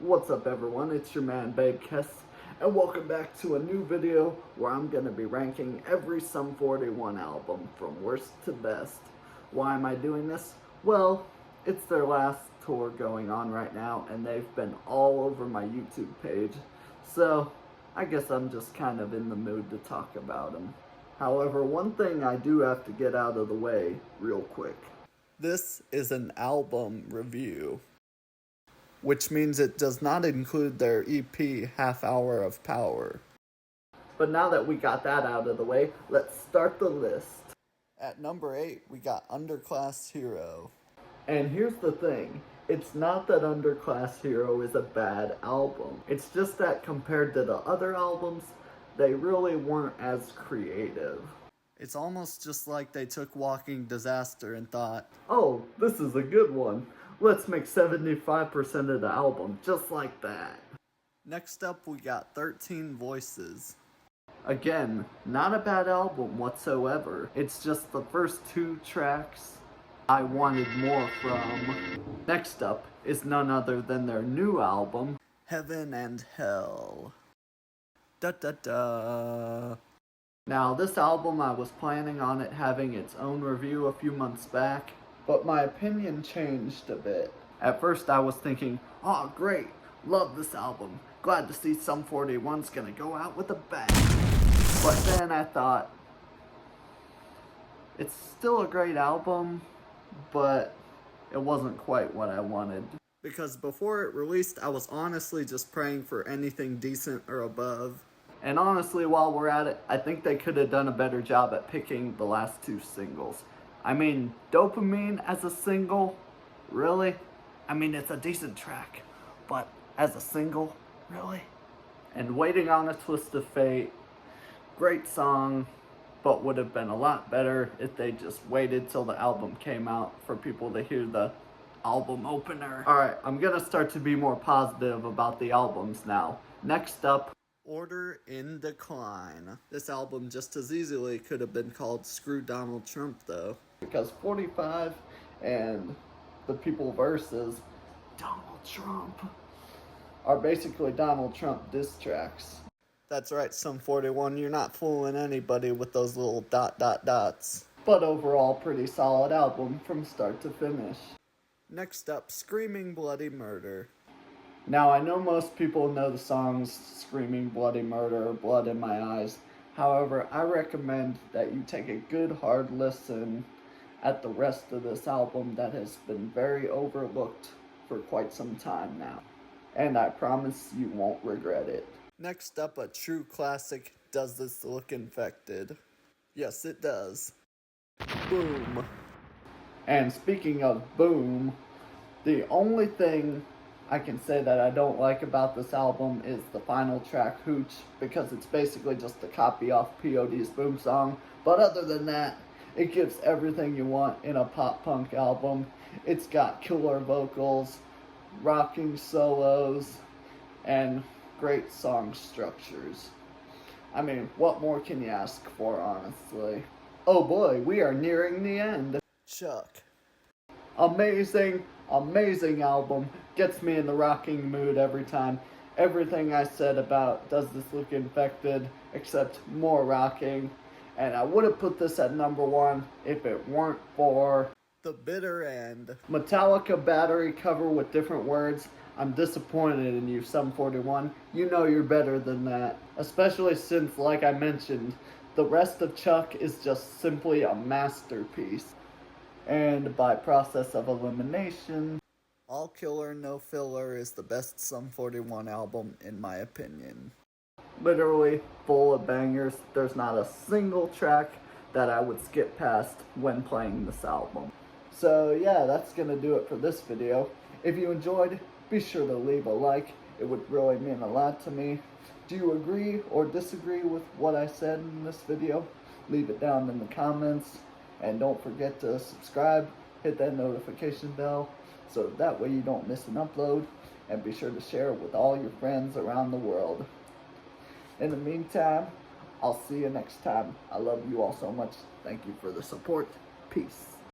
What's up everyone, it's your man Babe Kess, and welcome back to a new video where I'm going to be ranking every Sum 41 album from worst to best. Why am I doing this? Well, it's their last tour going on right now, and they've been all over my YouTube page, so I guess I'm just kind of in the mood to talk about them. However, one thing I do have to get out of the way real quick. This is an album review, which means it does not include their EP, Half Hour of Power. But now that we got that out of the way, let's start the list. At number 8, we got Underclass Hero. And here's the thing, it's not that Underclass Hero is a bad album. It's just that compared to the other albums, they really weren't as creative. It's almost just like they took Walking Disaster and thought, oh, this is a good one. Let's make 75% of the album just like that. Next up, we got 13 Voices. Again, not a bad album whatsoever. It's just the first 2 tracks I wanted more from. Next up is none other than their new album, Heaven and Hell. Da da da. Now, this album, I was planning on it having its own review a few months back, but my opinion changed a bit. At first I was thinking, oh great, love this album, glad to see Sum 41's gonna go out with a bang. But then I thought, it's still a great album, but it wasn't quite what I wanted. Because before it released, I was honestly just praying for anything decent or above. And honestly, while we're at it, I think they could have done a better job at picking the last 2 singles. I mean, Dopamine as a single, really? I mean, it's a decent track, but as a single, really? And Waiting on a Twist of Fate, great song, but would have been a lot better if they just waited till the album came out for people to hear the album opener. Alright, I'm gonna start to be more positive about the albums now. Next up, Order in Decline. This album just as easily could have been called Screw Donald Trump though, because 45 and the People versus Donald Trump are basically Donald Trump diss tracks. That's right, Sum 41, you're not fooling anybody with those little dots. But overall, pretty solid album from start to finish. Next up, Screaming Bloody Murder. Now, I know most people know the songs Screaming Bloody Murder or Blood in My Eyes. However, I recommend that you take a good hard listen at the rest of this album that has been very overlooked for quite some time now. And I promise you won't regret it. Next up, a true classic, Does This Look Infected? Yes, it does. Boom. And speaking of boom, the only thing I can say that I don't like about this album is the final track, Hooch, because it's basically just a copy off POD's Boom song. But other than that, it gives everything you want in a pop-punk album. It's got killer vocals, rocking solos, and great song structures. I mean, what more can you ask for, honestly? Oh boy, we are nearing the end. Chuck. Amazing album. Gets me in the rocking mood every time. Everything I said about Does This Look Infected, except more rocking. And I would have put this at number 1 if it weren't for The Bitter End. Metallica Battery cover with different words. I'm disappointed in you, Sum 41. You know you're better than that. Especially since, like I mentioned, the rest of Chuck is just simply a masterpiece. And by process of elimination, All Killer No Filler is the best Sum 41 album in my opinion. Literally full of bangers. There's not a single track that I would skip past when playing this album. So yeah, that's gonna do it for this video. If you enjoyed, be sure to leave a like. It would really mean a lot to me. Do you agree or disagree with what I said in this video? Leave it down in the comments. And don't forget to subscribe, hit that notification bell, so that way you don't miss an upload. And be sure to share it with all your friends around the world. In the meantime, I'll see you next time. I love you all so much. Thank you for the support. Peace.